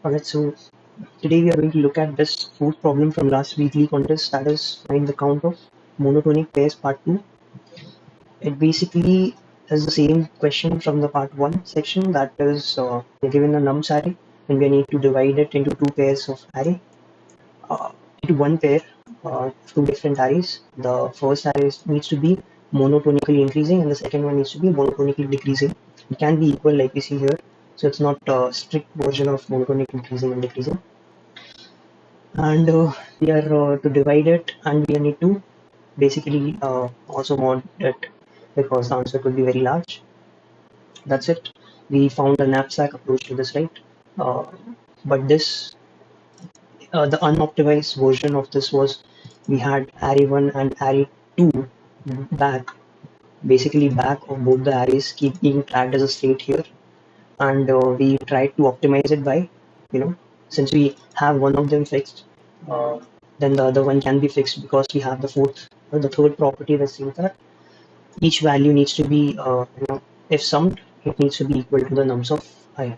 Alright, so today we are going to look at this fourth problem from last weekly contest, that is find the count of monotonic pairs part 2. It basically is the same question from the part 1 section, that is we're given a nums array and we need to divide it into two pairs of array, into one pair, two different arrays. The first array needs to be monotonically increasing and the second one needs to be monotonically decreasing. It can be equal like we see here, so it's not a strict version of monotonic increasing and decreasing. And we are to divide it, and we need to basically also mod it because the answer could be very large. That's it. We found a knapsack approach to this, right? uh, but this the unoptimized version of this was we had array 1 and array 2 back, basically back of both the arrays keep being tracked as a state here, and we tried to optimize it by, since we have one of them fixed, uh, then the other one can be fixed because we have the fourth or the third property that says that each value needs to be, if summed, it needs to be equal to the nums of I.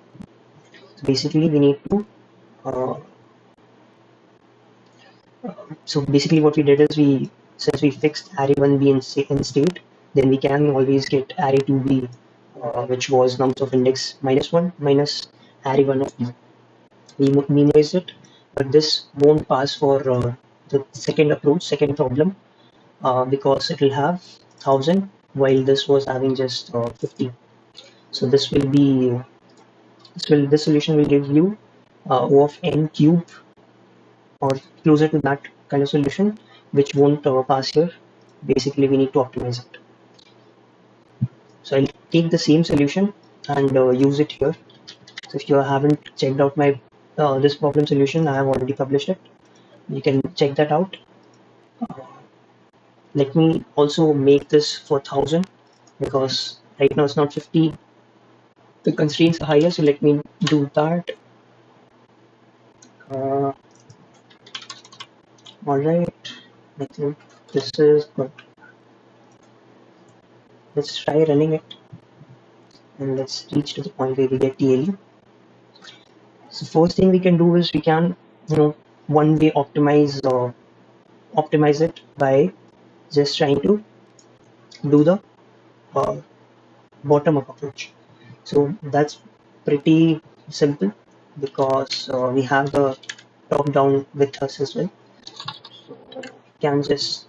So basically, we need to. Uh, so basically, what we did is since we fixed array 1b in state, then we can always get array 2b, which was nums of index -1 minus array 1 of b. We minimize it, but this won't pass for the second approach, second problem, because it will have 1000 while this was having just 50. So this solution will give you O of n cube or closer to that kind of solution, which won't pass here. Basically, we need to optimize it. So I'll take the same solution and use it here. So if you haven't checked out my this problem solution, I have already published it. You can check that out. Let me also make this for 1000 because right now it's not 50. The constraints are higher, so let me do that. Uh, Alright, I think this is good. Let's try running it and let's reach to the point where we get TLE. So first thing we can do is we can, one way optimize it by just trying to do the uh, bottom up approach. So that's pretty simple because we have the top down with us as well. So we can just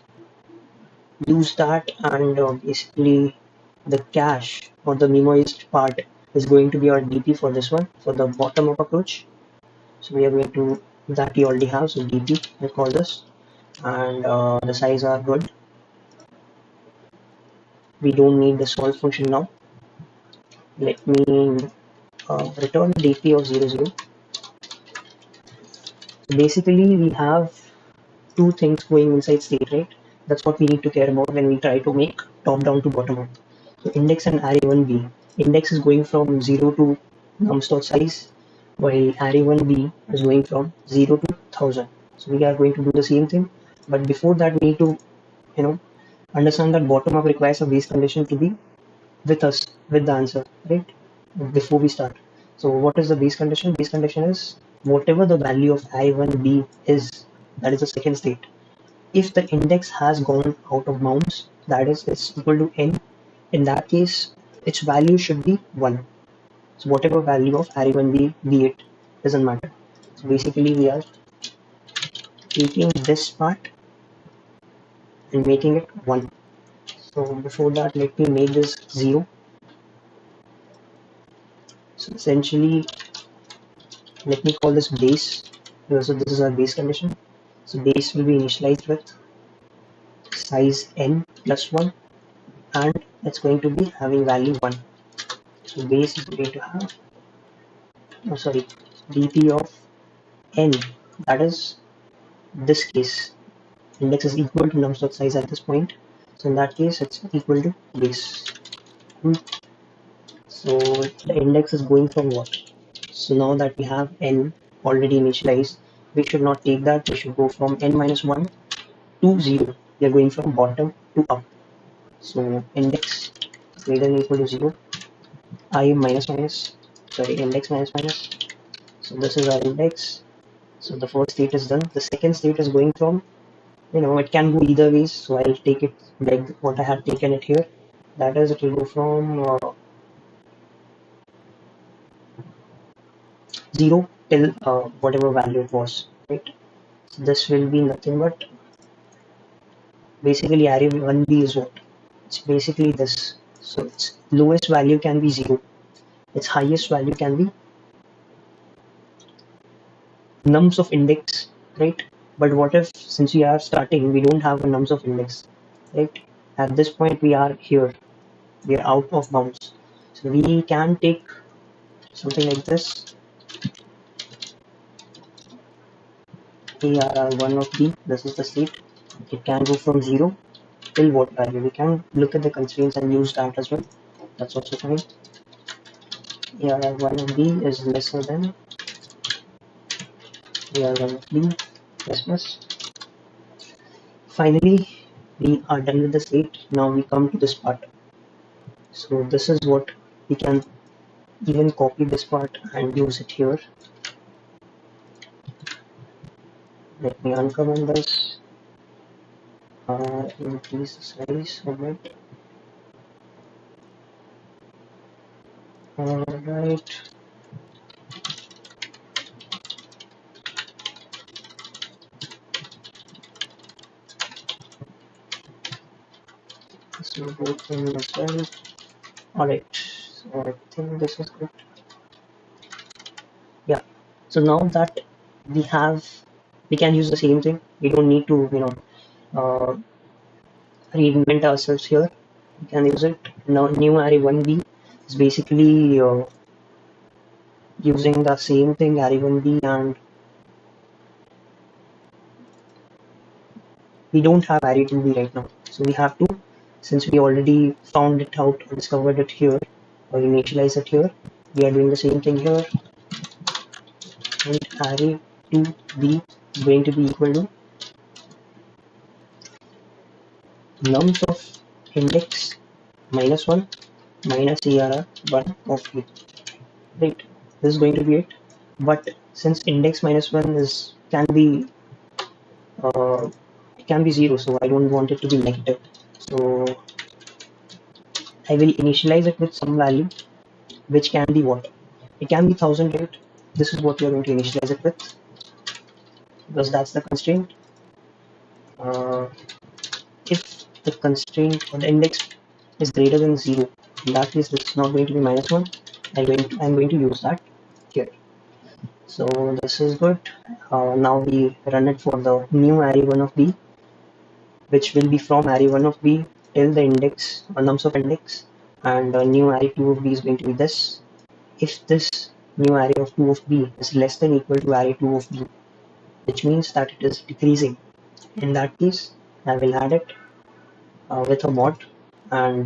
use that, and basically the cache or the memoized part is going to be our DP for this one, for the bottom up approach. So we are going to, that we already have, so DP we call this, and the size are good. We don't need the solve function now. Let me return DP of 00. So basically we have two things going inside state, right? That's what we need to care about when we try to make top down to bottom up. So index and array 1b. Index is going from 0 to nums.size, while array 1b is going from 0 to 1000. So we are going to do the same thing, but before that we need to, understand that bottom up requires a base condition to be with us, with the answer, right? Before we start. So what is the base condition? Base condition is whatever the value of I1b is, that is the second state. If the index has gone out of bounds, that is it's equal to n, in that case its value should be 1. So whatever value of array1b be it, doesn't matter. So basically we are taking this part and making it 1. So before that, let me make this 0. So essentially, let me call this base. So this is our base condition. So base will be initialized with size n plus 1, and it's going to be having value 1. So base is going to have, dp of n, that is this case. Index is equal to nums.size at this point. So in that case, it's equal to base. So the index is going from what? So now that we have n already initialized, we should not take that. We should go from n minus 1 to 0. We are going from bottom to up. So index greater than or equal to 0. I minus minus, sorry, index minus minus. So this is our index. So the first state is done. The second state is going from, it can go either ways. So I'll take it like what I had taken it here. That is, it will go from 0 till whatever value it was, right? So this will be nothing but basically array 1b is what? It's basically this. So its lowest value can be 0. Its highest value can be nums of index, right? But what if, since we are starting, we don't have a nums of index, right? At this point, we are here. We are out of bounds. So we can take something like this. ARR1 of B, this is the state. It can go from 0 till what value. We can look at the constraints and use that as well. That's also fine. ARR1 of B is lesser than ARR1 of B plus plus. Finally, we are done with the state. Now we come to this part. So this is what we can even copy this part and use it here. Let me uncomment this. Increase the size a bit. Alright. This will go in as well. Alright. So I think this is good. Yeah. So now that we can use the same thing. We don't need to, reinvent ourselves here. We can use it. Now new array 1b is basically using the same thing, array 1b, and we don't have array 2b right now. So we have to, since we already found it out or discovered it here, or initialize it here, we are doing the same thing here. And array 2b is going to be equal to nums of index minus 1 minus ARR1 of b. Right, this is going to be it. But since index minus 1 uh, it can be 0, so I don't want it to be negative. So I will initialize it with some value, which can be what? It can be 1000, right? This is what we are going to initialize it with, because that's the constraint. Uh, if the constraint or the index is greater than 0, in that case this is not going to be minus 1. I'm going to use that here. So this is good. Now we run it for the new array 1 of b, which will be from array 1 of b till the index or nums of index, and new array 2 of b is going to be this. If this new array of 2 of b is less than equal to array 2 of b, which means that it is decreasing, in that case I will add it with a mod, and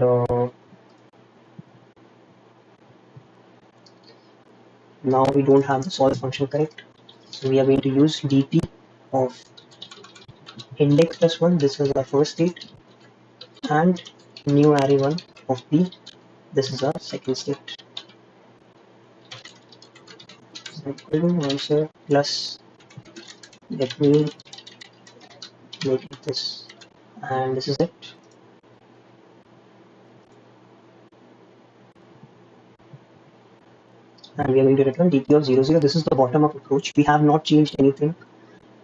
now we don't have the solve function, correct? So we are going to use dp of index plus 1, this is our first state, and new array 1 of b, this is our second state. Also plus, let me make it this, and this is it. And we are going to return dp of 0, 0. This is the bottom up approach. We have not changed anything,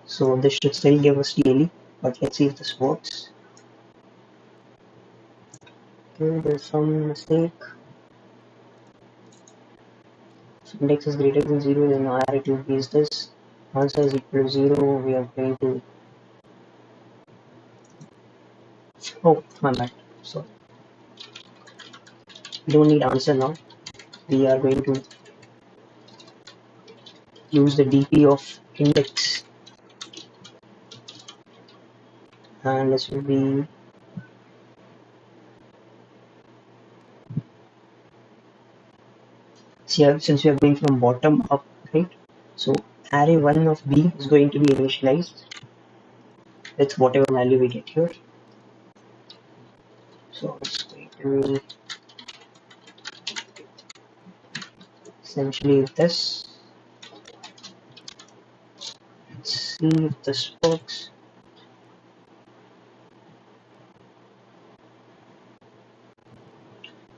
so this should still give us TLE, but let's see if this works. Okay, there's some mistake. So index is greater than 0, then array 2 is this. Answer is equal to 0. We are going to. Oh, my bad. So we don't need answer now. We are going to use the dp of index, and this will be since we are going from bottom up, right? So array 1 of b is going to be initialized with whatever value we get here. So it's going to be essentially this. Let's see if this works.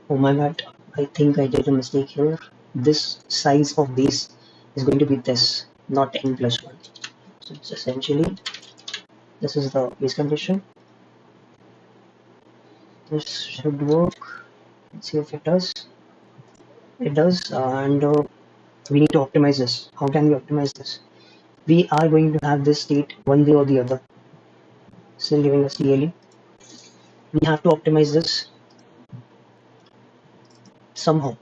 Oh my god, I think I did a mistake here. This size of base is going to be this, not n plus 1. So it's essentially, this is the base condition. This should work. Let's see if it does. It does, and we need to optimize this. How can we optimize this? We are going to have this state one way or the other, still giving us CLE. We have to optimize this somehow.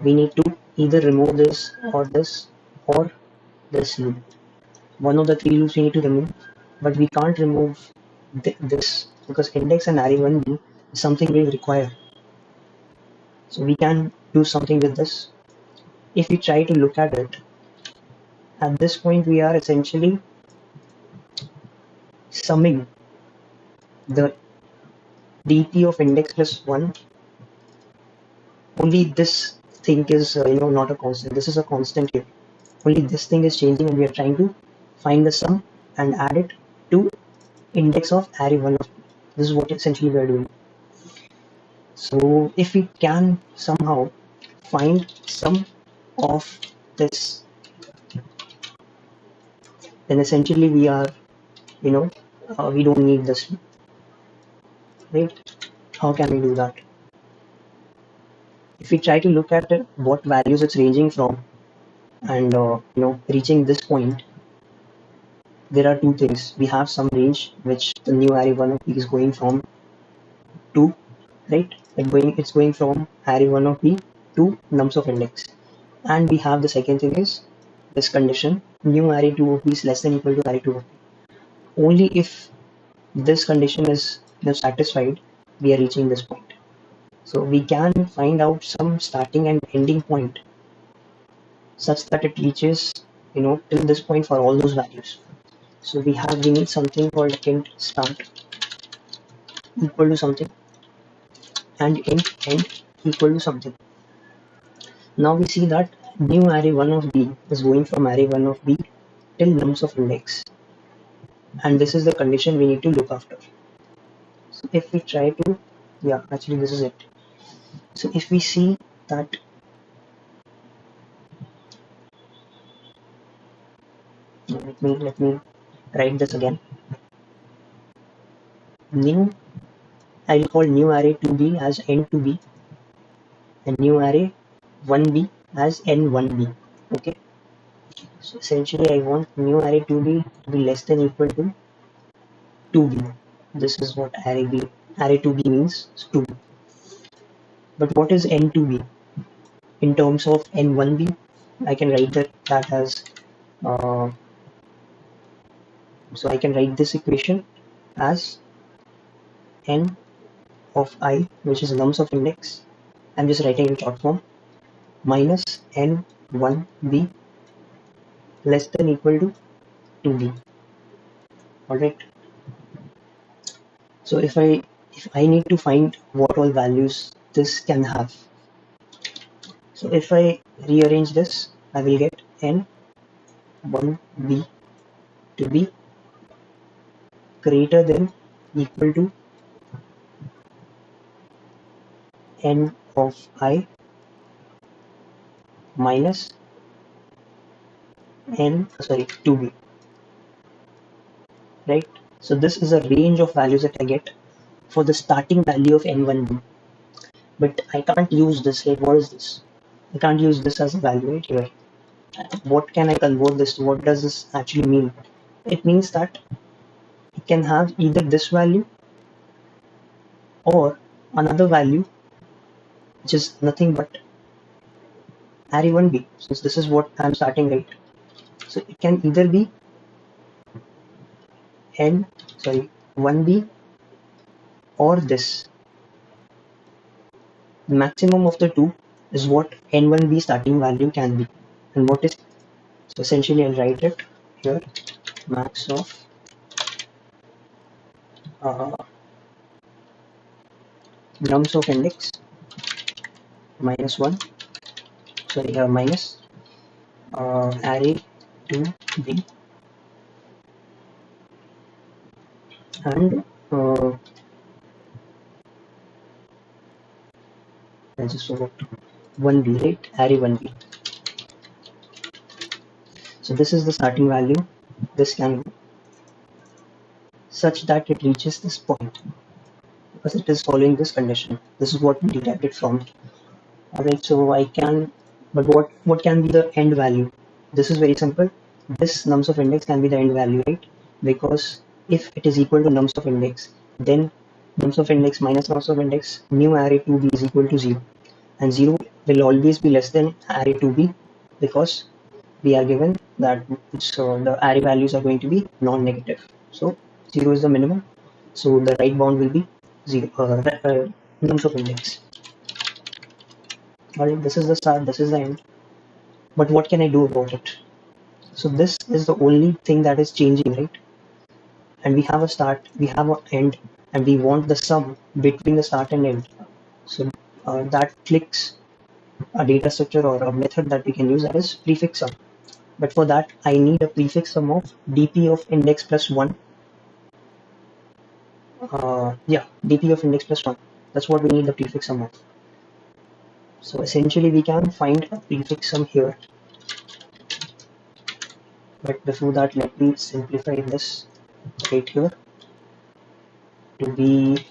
We need to either remove this or this loop. One of the three loops we need to remove, but we can't remove this because index and array1b is something we require. So we can do something with this. If we try to look at it, at this point we are essentially summing the dp of index plus 1. Only this thing is not a constant. This is a constant here. Only this thing is changing, and we are trying to find the sum and add it to index of array1 of p. This is what essentially we are doing. So if we can somehow find sum of this, then essentially we are, we don't need this, right? How can we do that? If we try to look at what values it's ranging from, and reaching this point, there are two things. We have some range which the new array1 of p is going from 2, right? It's going from array1 of p to nums of index. And we have the second thing is this condition, new array2 of p is less than equal to array2 of p. Only if this condition is satisfied, we are reaching this point. So we can find out some starting and ending point such that it reaches till this point for all those values. So we need something called int start equal to something and int end equal to something. Now we see that new array1 of b is going from array1 of b till nums of index, and this is the condition we need to look after. So if we try to, actually this is it. So if we see that let me write this again. New, I will call new array 2b as n2b and new array 1b as n1b. Okay. So essentially I want new array 2b to be less than equal to 2b. This is what array 2b means, 2. But what is n2b in terms of n1b? I can write that as so I can write this equation as n of I, which is nums of index. I'm just writing in short form, minus n1b less than equal to 2b. Alright. So if I need to find what all values this can have. So if I rearrange this, I will get n1b to be greater than equal to n of I minus 2b, right? So this is a range of values that I get for the starting value of n1b. But I can't use this, right? What is this? I can't use this as a value right here. What can I convert this to? What does this actually mean? It means that it can have either this value or another value which is nothing but array1b, since this is what I'm starting, right? So it can either be 1b or this. The maximum of the two is what n1b starting value can be. And what is, so essentially I'll write it here, max of nums of index minus 1, minus array 2b and I just forgot 1b, right? Array 1b. So this is the starting value. This can be such that it reaches this point because it is following this condition. This is what we detect it from. Alright, so I can, but what can be the end value? This is very simple. This nums of index can be the end value, right? Because if it is equal to nums of index, then nums of index minus nums of index, new array 2b is equal to 0. And 0 will always be less than array 2b because we are given that the array values are going to be non-negative. So 0 is the minimum. So the right bound will be 0, nums of index. Alright, this is the start, this is the end. But what can I do about it? So this is the only thing that is changing, right? And we have a start, we have an end, and we want the sum between the start and end. So that clicks a data structure or a method that we can use, that is prefix sum. But for that, I need a prefix sum of dp of index plus 1. Dp of index plus 1. That's what we need the prefix sum of. So essentially, we can find a prefix sum here. But before that, let me simplify this right here to be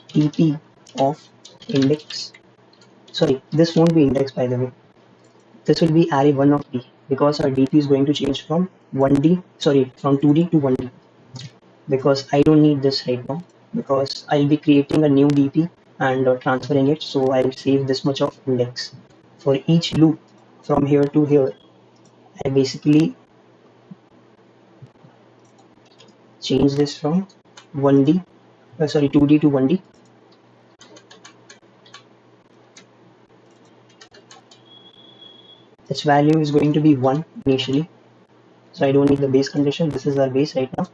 dp of index. Sorry, this won't be index, by the way. This will be array 1 of b because our dp is going to change from 2d to 1d, because I don't need this right now because I'll be creating a new dp and transferring it, so I'll save this much of index. For each loop from here to here, I basically change this from 2d to 1d. Its value is going to be 1 initially, so I don't need the base condition. This is our base right now.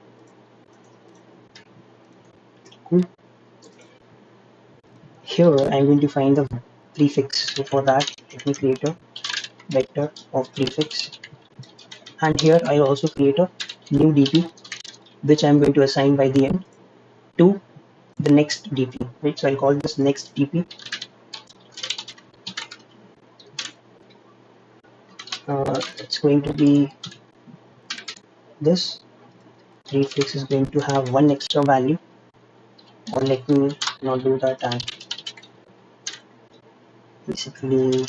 Cool. Here I'm going to find the prefix. So for that, let me create a vector of prefix, and here I also create a new dp which I'm going to assign by the end to the next dp, right? So I'll call this next dp. It's going to be this prefix is going to have one extra value, or let me not do that and basically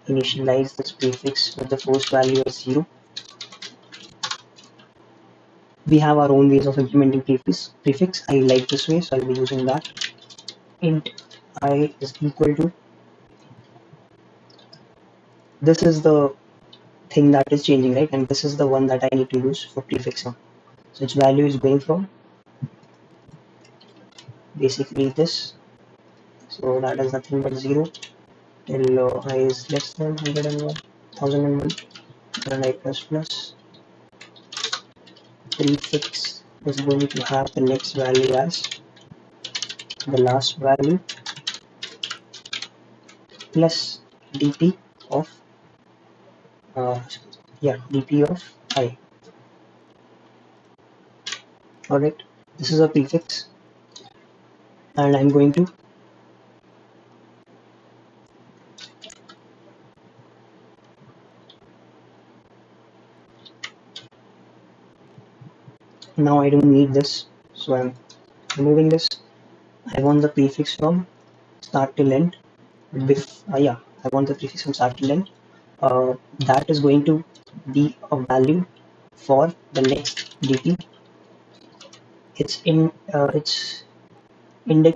initialize this prefix with the first value as 0. We have our own ways of implementing prefix. I like this way, so I'll be using that. Int I is equal to, this is the thing that is changing, right? And this is the one that I need to use for prefixing. So its value is going from basically this. So that is nothing but 0 till I is less than 101, 1001, and I plus plus. Prefix is going to have the next value as the last value plus dp of dp of I. Alright, this is a prefix, and I'm going to now I don't need this, so I'm removing this. I want the prefix from start till end. I want the prefix from start till end. That is going to be a value for the next dp. Its index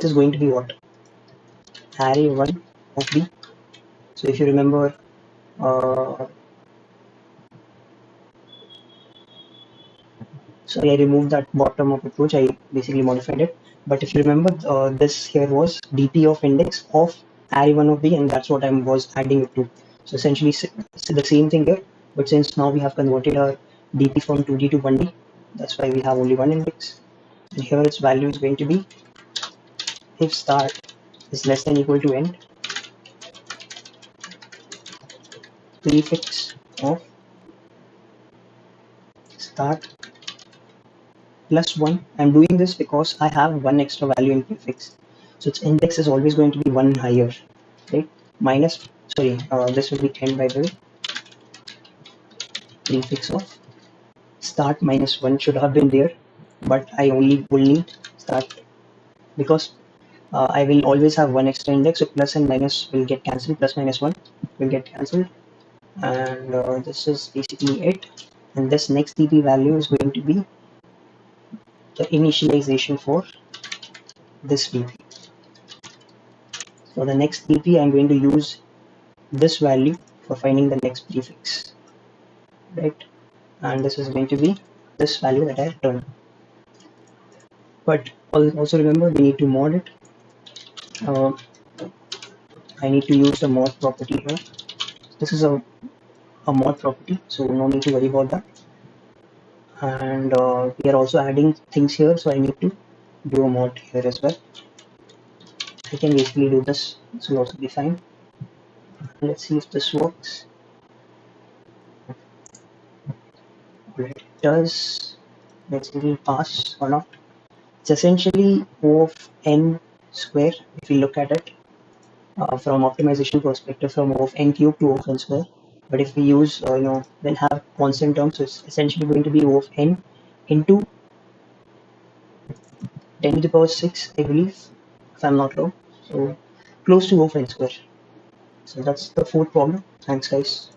is going to be what? Array 1 of b. So if you remember, sorry, I removed that bottom of approach. I basically modified it. But if you remember, this here was dp of index of array 1 of b, and that's what I was adding it to. So essentially, the same thing here. But since now we have converted our dp from 2d to 1d, that's why we have only one index. And here its value is going to be if start is less than equal to end, prefix of start plus 1. I'm doing this because I have one extra value in prefix. So its index is always going to be 1 higher, right? Minus, sorry, this will be 10 by the way. Prefix of start minus 1 should have been there, but I only will need start because I will always have one extra index, so plus and minus will get cancelled, plus minus 1 will get cancelled, and this is basically it. And this next dp value is going to be the initialization for this dp. So the next dp I'm going to use this value for finding the next prefix, right? And this is going to be this value that I return. But also remember we need to mod it. Uh, I need to use the mod property here. This is a mod property, so no need to worry about that. And we are also adding things here, so I need to do a mod here as well. I can basically do this. This will also be fine. Let's see if this works. It does. Let's see if it pass or not. It's essentially O of n square if we look at it from optimization perspective, from O of n cube to O of n square. But if we use, then have constant terms, so it's essentially going to be O of n into 10 to the power 6, I believe, if I'm not wrong. So close to O of n square. So that's the fourth problem. Thanks, guys.